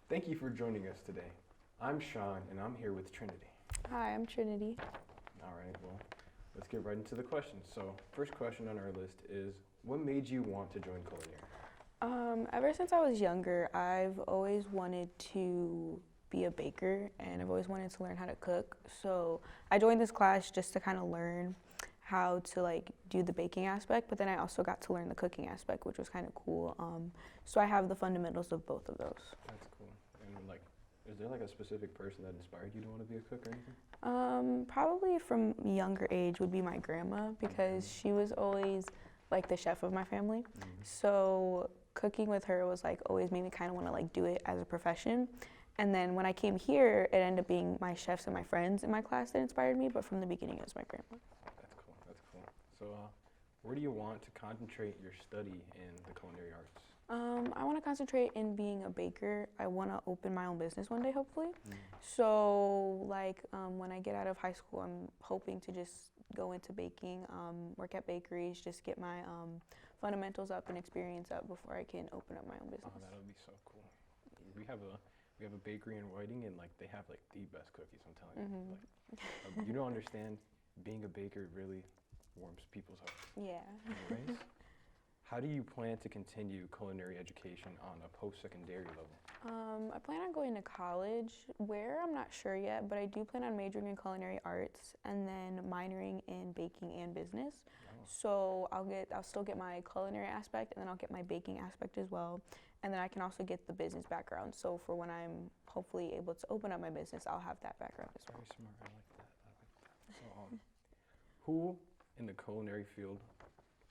Thank you for joining us today. I'm Sean, and I'm here with Trinity. Hi, I'm Trinity. All right, well, let's get right into the questions. So, first question on our list is, what made you want to join culinary? Ever since I was younger, I've always wanted to be a baker and I've always wanted to learn how to cook. So I joined this class just to kind of learn how to do the baking aspect, but then I also got to learn the cooking aspect, which was kind of cool. So I have the fundamentals of both of those. That's cool. And is there a specific person that inspired you to want to be a cook or anything? Probably from a younger age would be my grandma because she was always like the chef of my family. So cooking with her was always made me kind of want to do it as a profession. And then when I came here, it ended up being my chefs and my friends in my class that inspired me, but from the beginning it was my grandma. That's cool, that's cool. So, where do you want to concentrate your study in the culinary arts? I want to concentrate in being a baker. I want to open my own business one day, hopefully. So, when I get out of high school, I'm hoping to just go into baking, work at bakeries, just get my fundamentals up and experience up before I can open up my own business. Oh, that would be so cool. We have a bakery in Whiting, and they have the best cookies. I'm telling you. You don't understand. Being a baker really warms people's hearts. Yeah. Anyways, how do you plan to continue culinary education on a post-secondary level? I plan on going to college. Where, I'm not sure yet, but I do plan on majoring in culinary arts and then minoring in baking and business. Oh. So I'll still get my culinary aspect and then I'll get my baking aspect as well. And then I can also get the business background. So for when I'm hopefully able to open up my business, I'll have that background as well. Very smart. I like that. So, who in the culinary field,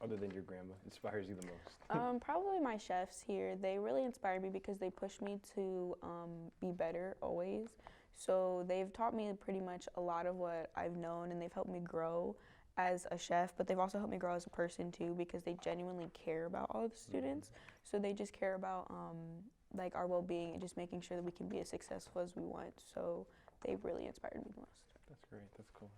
other than your grandma, inspires you the most? Probably my chefs here. They really inspire me because they push me to be better always. So they've taught me pretty much a lot of what I've known, and they've helped me grow as a chef, but they've also helped me grow as a person too because they genuinely care about all of the students. So they just care about our well-being and just making sure that we can be as successful as we want. So they've really inspired me the most. That's great. That's cool.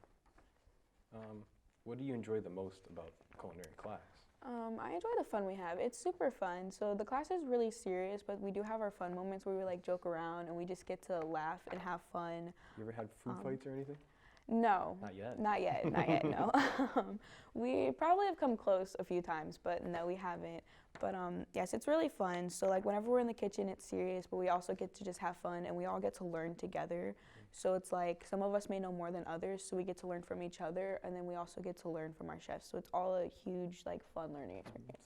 What do you enjoy the most about culinary class? I enjoy the fun we have. It's super fun. So the class is really serious, but we do have our fun moments where we joke around and we just get to laugh and have fun. You ever had food fights or anything? No. Not yet? Not yet, not yet, no. We probably have come close a few times, but no, we haven't. But yes, it's really fun. So whenever we're in the kitchen, it's serious, but we also get to just have fun and we all get to learn together. So it's some of us may know more than others, so we get to learn from each other, and then we also get to learn from our chefs. So it's all a huge fun learning experience.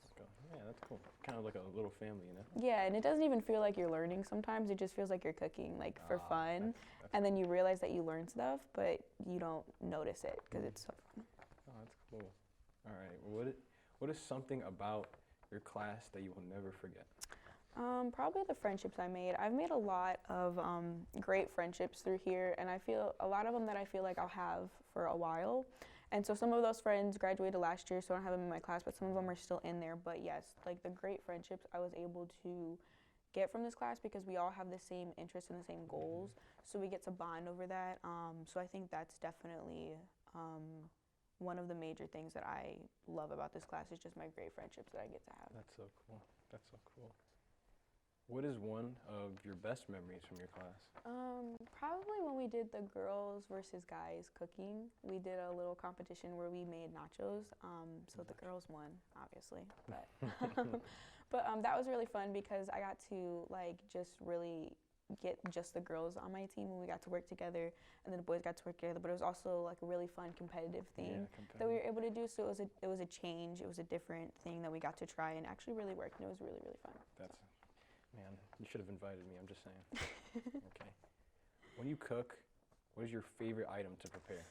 Yeah, that's cool. Kind of like a little family, you know? Yeah, and it doesn't even feel like you're learning sometimes. It just feels like you're cooking for fun. That's and then you realize that you learn stuff, but you don't notice it because it's so fun. Oh, that's cool. All right. What is something about your class that you will never forget? Probably the friendships I made. I've made a lot of great friendships through here, and I feel a lot of them that I feel like I'll have for a while. And so some of those friends graduated last year, so I don't have them in my class, but some of them are still in there. But yes, the great friendships I was able to get from this class because we all have the same interests and the same goals, so we get to bond over that. So I think that's definitely one of the major things that I love about this class is just my great friendships that I get to have. That's so cool. That's so cool. What is one of your best memories from your class? Probably when we did the girls versus guys cooking. We did a little competition where we made nachos. So the girls won, obviously, but but that was really fun because I got to just really get just the girls on my team and we got to work together, and then the boys got to work together. But it was also a really fun competitive thing that we were able to do. So it was a change. It was a different thing that we got to try and actually really worked, and it was really, really fun. Man, you should have invited me, I'm just saying. Okay. When you cook, what is your favorite item to prepare?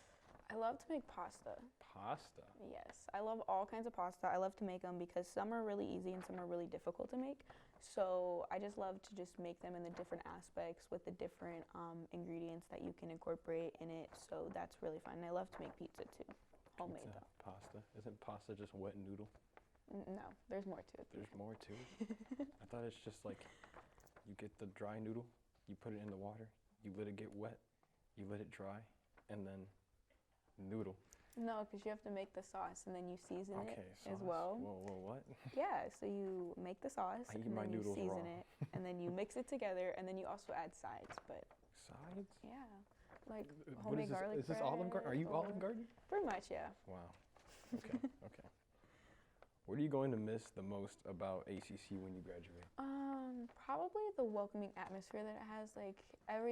I love to make pasta. Pasta? Yes, I love all kinds of pasta. I love to make them because some are really easy and some are really difficult to make. So I just love to just make them in the different aspects with the different ingredients that you can incorporate in it. So that's really fun. And I love to make pizza too, homemade Pizza, though. pasta? Isn't pasta just wet noodle? No, there's more to it. There's more to it? I thought it's just you get the dry noodle, you put it in the water, you let it get wet, you let it dry, and then noodle. No, because you have to make the sauce and then you season Okay, it sauce. as well. Whoa, what? Yeah, so you make the sauce I eat and my then you noodles season raw. it and then you mix it together and then you also add sides. But Sides? yeah, like What homemade is this? garlic Is this bread. Olive Garden? Are you Olive or- Garden? Pretty much, yeah. Wow. Okay, okay. What are you going to miss the most about ACC when you graduate? Probably the welcoming atmosphere that it has. Like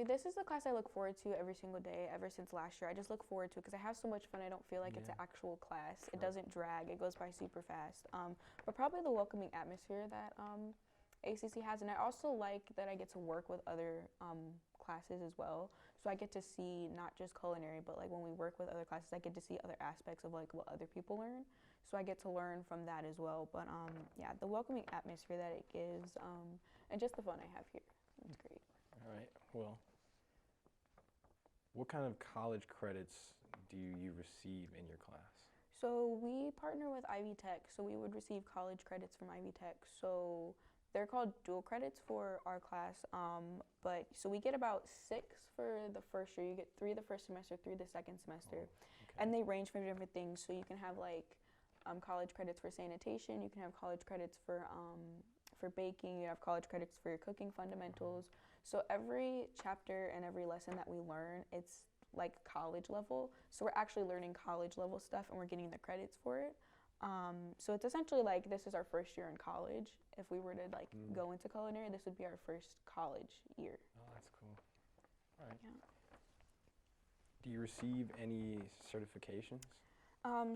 this is the class I look forward to every single day ever since last year. I just look forward to it because I have so much fun. I don't feel like it's an Yeah. actual class. It Right. doesn't drag. It goes by super fast. But probably the welcoming atmosphere that ACC has, and I also like that I get to work with other classes as well. So I get to see not just culinary, but like when we work with other classes, I get to see other aspects of like what other people learn. So I get to learn from that as well. But yeah, the welcoming atmosphere that it gives, and just the fun I have here, it's great. All right. Well, what kind of college credits do you receive in your class? So we partner with Ivy Tech, so we would receive college credits from Ivy Tech. So they're called dual credits for our class. But so we get about 6 for the first year. You get 3 the first semester, 3 the second semester, Okay. and they range from different things. So you can have like college credits for sanitation. You can have college credits for baking. You have college credits for your cooking fundamentals. So every chapter and every lesson that we learn, it's like college level. So we're actually learning college level stuff and we're getting the credits for it. So it's essentially like this is our first year in college. If we were to like go into culinary, this would be our first college year. Oh, that's cool. All right. Yeah. Do you receive any certifications?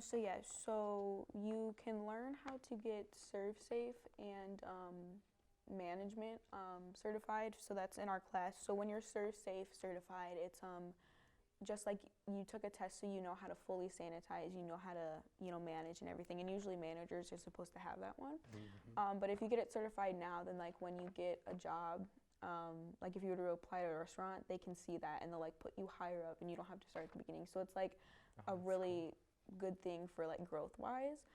So yeah, so you can learn how to get ServSafe and management certified. So that's in our class. So when you're ServSafe certified, it's just like you took a test, so you know how to fully sanitize, you know how to manage and everything. And usually managers are supposed to have that one. But if you get it certified now, then like when you get a job, like if you were to apply to a restaurant, they can see that and they'll like put you higher up, and you don't have to start at the beginning. So it's like a really good thing for like growth wise.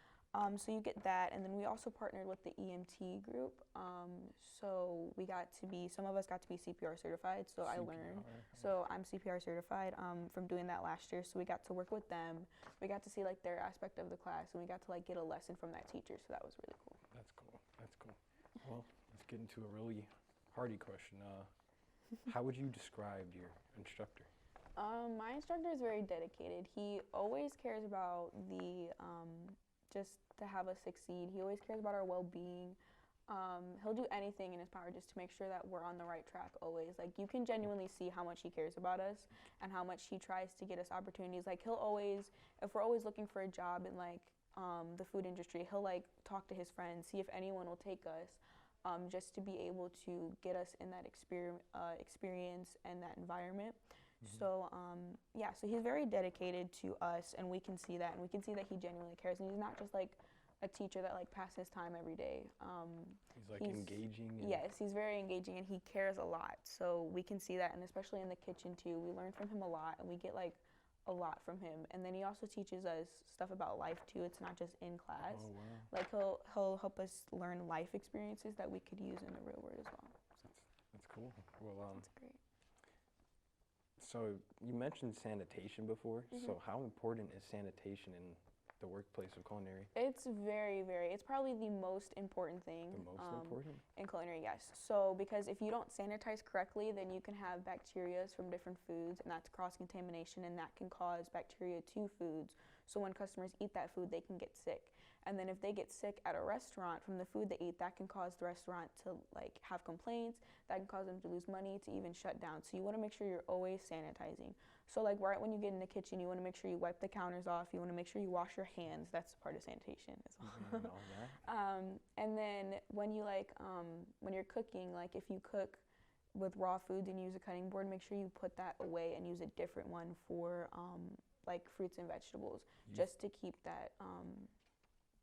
So you get that, and then we also partnered with the EMT group. So some of us got to be CPR certified. So I learned. So I'm CPR certified from doing that last year. So we got to work with them. We got to see like their aspect of the class, and we got to like get a lesson from that teacher. So that was really cool. That's cool. That's cool. Well, let's get into a really hardy question. How would you describe your instructor? My instructor is very dedicated. He always cares about just to have us succeed. He always cares about our well-being. He'll do anything in his power just to make sure that we're on the right track always. Like you can genuinely see how much he cares about us and how much he tries to get us opportunities. Like if we're always looking for a job in like the food industry, he'll like talk to his friends, see if anyone will take us, just to be able to get us in that experience and that environment. So yeah, so he's very dedicated to us, and we can see that, and we can see that he genuinely cares, and he's not just like a teacher that like passes time every day. He's engaging. Yes, he's very engaging, and he cares a lot. So we can see that, and especially in the kitchen too, we learn from him a lot, and we get like a lot from him. And then he also teaches us stuff about life too. It's not just in class. Oh wow. Like he'll help us learn life experiences that we could use in the real world as well. That's cool. Well, That's great. So you mentioned sanitation before. Mm-hmm. So how important is sanitation in the workplace of culinary? It's it's probably the most important thing. The most important? In culinary, yes. So because if you don't sanitize correctly, then you can have bacteria from different foods, and that's cross-contamination, and that can cause bacteria to foods. So when customers eat that food, they can get sick. And then if they get sick at a restaurant from the food they eat, that can cause the restaurant to like have complaints. That can cause them to lose money, to even shut down. So you want to make sure you're always sanitizing. So like right when you get in the kitchen, you want to make sure you wipe the counters off. You want to make sure you wash your hands. That's part of sanitation as well. And all that. And then when you when you're cooking, like if you cook with raw foods and use a cutting board, make sure you put that away and use a different one for like fruits and vegetables, just to keep that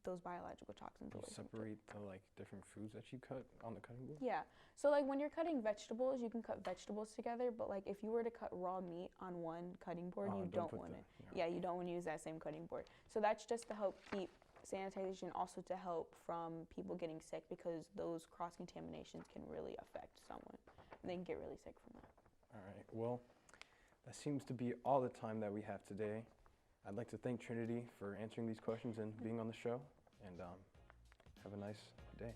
those biological toxins away. You separate the like different foods that you cut on the cutting board? Yeah. So like when you're cutting vegetables, you can cut vegetables together, but like if you were to cut raw meat on one cutting board, you don't want it. Yeah, you don't want to use that same cutting board. So that's just to help keep sanitization, also to help from people getting sick, because those cross contaminations can really affect someone, and they can get really sick from that. All right. Well, that seems to be all the time that we have today. I'd like to thank Trinity for answering these questions and being on the show, and have a nice day.